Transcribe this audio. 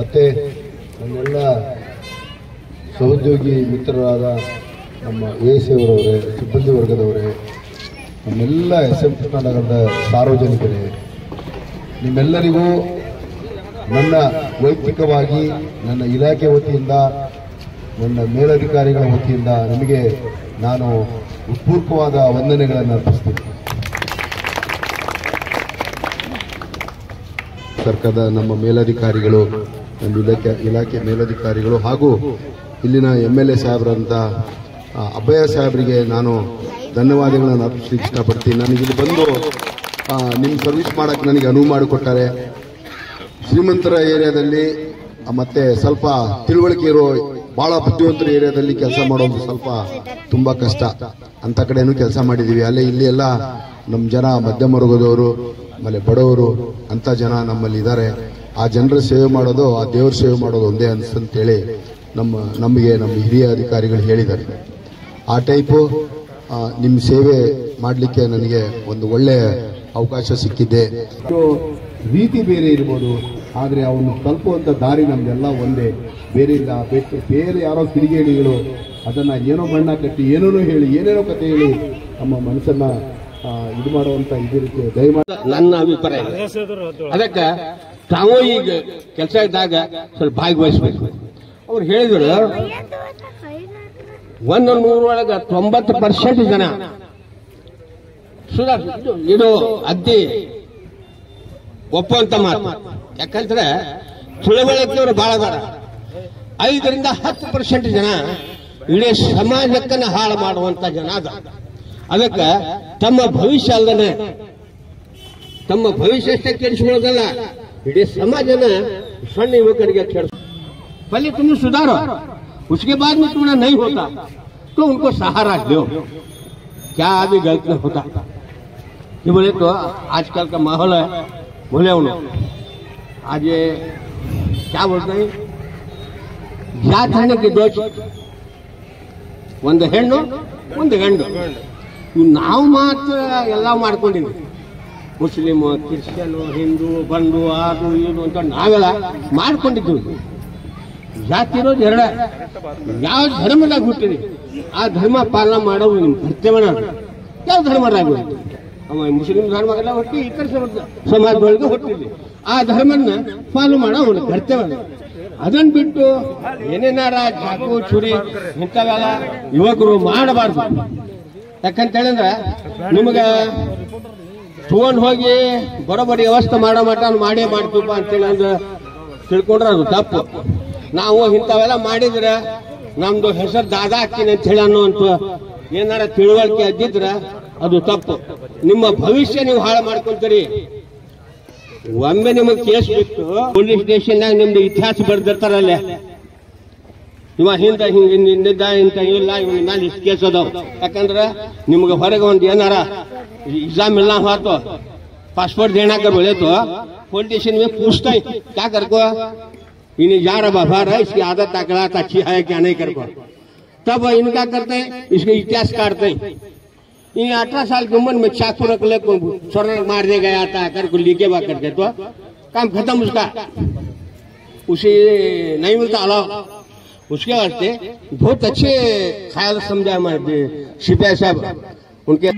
ಮತ್ತು ನನ್ನೆಲ್ಲ ಸಹೋದ್ಯೋಗಿ ಮಿತ್ರರಾದ ನಮ್ಮ ASI ಅವರವರೇ, ಸಿಬ್ಬಂದಿ ವರ್ಗದವರೇ, ನಮ್ಮೆಲ್ಲ SM ಕರ್ನಾಟಕದ ಸಾರ್ವಜನಿಕರೇ, ನಿಮ್ಮೆಲ್ಲರಿಗೂ ನನ್ನ ವೈಯಕ್ತಿಕವಾಗಿ ನನ್ನ ಇಲಾಖೆ ವತಿಯಿಂದ, ನನ್ನ ಮೇಲಧಿಕಾರಿಗಳ ವತಿಯಿಂದ ನಿಮಗೆ ನಾನು ಹೃತ್ಪೂರ್ವಕವಾದ ವಂದನೆಗಳನ್ನು ಅರ್ಪಿಸ್ತೀನಿ. ಸರ್ಕಾರದ ನಮ್ಮ ಮೇಲಧಿಕಾರಿಗಳು, ನಮ್ಮ ಇಲಾಖೆ ಮೇಲಧಿಕಾರಿಗಳು ಹಾಗೂ ಇಲ್ಲಿನ MLA ಸಾಹೇಬರಂತ ಅಭಯ ಸಾಹೇಬರಿಗೆ ನಾನು ಧನ್ಯವಾದಗಳನ್ನು ಅರ್ಪಿಸಲಿಕ್ಕೆ ಇಷ್ಟಪಡ್ತೀನಿ. ನನಗಿಲ್ಲಿ ಬಂದು ನಿಮ್ಮ ಸರ್ವಿಸ್ ಮಾಡೋಕ್ಕೆ ನನಗೆ ಅನುವು ಮಾಡಿಕೊಟ್ಟಾರೆ. ಶ್ರೀಮಂತರ ಏರಿಯಾದಲ್ಲಿ ಮತ್ತೆ ಸ್ವಲ್ಪ ತಿಳುವಳಿಕೆ ಇರೋ ಬಹಳ ಬುದ್ಧಿವಂತರ ಏರಿಯಾದಲ್ಲಿ ಕೆಲಸ ಮಾಡೋದು ಸ್ವಲ್ಪ ತುಂಬ ಕಷ್ಟ. ಅಂಥ ಕಡೆನೂ ಕೆಲಸ ಮಾಡಿದ್ದೀವಿ. ಅಲ್ಲಿ ಇಲ್ಲಿ ಎಲ್ಲ ನಮ್ಮ ಜನ ಮಧ್ಯಮ ವರ್ಗದವರು, ಆಮೇಲೆ ಬಡವರು ಅಂಥ ಜನ ನಮ್ಮಲ್ಲಿ ಇದ್ದಾರೆ. ಆ ಜನರ ಸೇವೆ ಮಾಡೋದು, ಆ ದೇವರ ಸೇವೆ ಮಾಡೋದು ಒಂದೇ ಅನಿಸ್ತಂತೇಳಿ ನಮಗೆ ನಮ್ಮ ಹಿರಿಯ ಅಧಿಕಾರಿಗಳು ಹೇಳಿದ್ದಾರೆ. ಆ ಟೈಪು ನಿಮ್ಮ ಸೇವೆ ಮಾಡಲಿಕ್ಕೆ ನನಗೆ ಒಂದು ಒಳ್ಳೆಯ ಅವಕಾಶ ಸಿಕ್ಕಿದೆ. ರೀತಿ ಬೇರೆ ಇರ್ಬೋದು, ಆದರೆ ಅವನು ತಲುಪುವಂಥ ದಾರಿ ನಮಗೆಲ್ಲ ಒಂದೇ, ಬೇರೆ ಇಲ್ಲ. ಬೇರೆ ಯಾರೋ ಕಿಡಿಗೇಡಿಗಳು ಅದನ್ನು ಏನೋ ಬಣ್ಣ ಕಟ್ಟಿ ಏನೇನೋ ಹೇಳಿ ಏನೇನೋ ಕತೆ ಹೇಳಿ ನಮ್ಮ ಮನಸ್ಸನ್ನು ಇದು ಮಾಡುವಂಥ ಇದಕ್ಕೆ ದಯಮಾಡಿ ನನ್ನ ಅಭಿಪ್ರಾಯ. ಅದಕ್ಕೆ ತಾವು ಈಗ ಕೆಲಸ ಇದ್ದಾಗ ಸ್ವಲ್ಪ ಭಾಗವಹಿಸಬೇಕು. ಅವ್ರು ಹೇಳಿದ್ರು 100 90% ಜನ ಇದು ಅದ್ದಿ ಒಪ್ಪುವಂತ ಮಾತು. ಯಾಕಂದ್ರೆ ತಿಳುವಳಿಕೆಯವರು ಬಹಳ ಬೇಡ. 5 ರಿಂದ 10% ಜನ ಇಡೀ ಸಮಾಜಕ್ಕನ್ನ ಹಾಳು ಮಾಡುವಂತ ಜನ ಅದ. ಅದಕ್ಕೆ ತಮ್ಮ ಭವಿಷ್ಯ ಅಲ್ಲದೆ, ತಮ್ಮ ಭವಿಷ್ಯ ಅಷ್ಟೇ ಕೆಡಿಸ್ಕೊಳ್ಳೋದಲ್ಲ, ಇಡೀ समाजನ सಣ್ಣ युवकರಿಗೆ खेल। पहले तुम सुधारो, उसके बाद में तुम्हारा नहीं होता तो उनको सहारा दो। क्या अभी गलत नहीं होता? ये बोले तो आजकल का माहौल है, बोले उन्होंने आज ये क्या बोलते हैं, जात है कि दो ಒಂದು ಹೆಣ್ಣು ಒಂದು ಗಂಡು, ನಾವು ಮಾತ್ರ ಎಲ್ಲ ಮಾಡ್ಕೊಂಡಿದ್ವಿ. ಮುಸ್ಲಿಮ್, ಕ್ರಿಶ್ಚಿಯನ್, ಹಿಂದೂ, ಬಂಡು, ಅದು ಇದು ಅಂತ ನಾವೆಲ್ಲ ಮಾಡ್ಕೊಂಡಿದ್ವಿ. ಜಾತಿ ಇರೋದು ಎರಡ. ಯಾವ ಧರ್ಮದಾಗ ಹುಟ್ಟಿರಿ ಆ ಧರ್ಮ ಪಾಲನೆ ಮಾಡೋದು ನಿಮ್ಮ ಕರ್ತವ್ಯ. ಯಾವ ಧರ್ಮದಾಗ ಅವ ಮುಸ್ಲಿಂ ಧರ್ಮಗೆಲ್ಲ ಹುಟ್ಟಿ ಇತರ ಸಮಾಜದೊಳಗೆ ಹುಟ್ಟಿದ್ವಿ. ಆ ಧರ್ಮನ ಪಾಲನೆ ಮಾಡೋ ಅವನ ಕರ್ತವ್ಯ. ಅದನ್ನ ಬಿಟ್ಟು ಏನೇನಾರ ಚಾಕು ಚುರಿ ಇಂಥವೆಲ್ಲ ಯುವಕರು ಮಾಡಬಾರ್ದು. ಯಾಕಂತ ಹೇಳಿದ್ರೆ ನಿಮಗೆ ತಗೊಂಡು ಹೋಗಿ ಬರೋಬರಿ ವ್ಯವಸ್ಥೆ ಮಾಡೋ ಮಟ್ಟ ಮಾಡೇ ಮಾಡ್ತೀವಪ್ಪ ಅಂತೇಳಿ ಅಂದ್ರೆ ತಿಳ್ಕೊಂಡ್ರೆ ಅದು ತಪ್ಪು. ನಾವು ಇಂಥವೆಲ್ಲ ಮಾಡಿದ್ರೆ ನಮ್ದು ಹೆಸರು ದಾದಾ ಹಾಕ್ತೀನಿ ಅಂತ ಹೇಳಿ ಅನ್ನೋಂಥ ಏನಾರ ತಿಳುವಳಿಕೆ ಅದ್ದಿದ್ರೆ ಅದು ತಪ್ಪು. ನಿಮ್ಮ ಭವಿಷ್ಯ ನೀವು ಹಾಳು ಮಾಡ್ಕೊಳ್ತೀರಿ. ಒಮ್ಮೆ ನಿಮಗೆ ಕೇಸ್ ಬಿಟ್ಟು ಪೊಲೀಸ್ ಸ್ಟೇಷನ್ನಾಗ ನಿಮ್ದು ಇತಿಹಾಸ ಬರ್ದಿರ್ತಾರಲ್ಲೇ, ಇವ ಹಿಂದೆ ಹಿಂಗಿದ್ದ ಇಂಥ ಇಲ್ಲ, ಇವನ ಮೇಲೆ ಇಷ್ಟು ಕೇಸ್ ಅದಾವ. ಯಾಕಂದ್ರೆ ನಿಮ್ಗೆ ಹೊರಗೆ ಒಂದು ಏನಾರ एग्जाम मिलना हुआ तो पासपोर्ट देना कर बोले तो पुलिस स्टेशन में पूछता है क्या कर को इन्हें जा रहा बाबा रहा, इसकी आदत तकड़ात अच्छी है क्या नहीं कर को। तब इनका करते हैं, इसके इतिहास काटते हैं। इन 18 साल की उम्र में चाकू रख ले स्वर्ण मार दे गया था कर को लीके बा करके तो काम खत्म उसका, उसे नहीं मिलता अलाव। उसके वास्ते बहुत अच्छे ख्याल समझा हमारे सिपाही साहब, उनके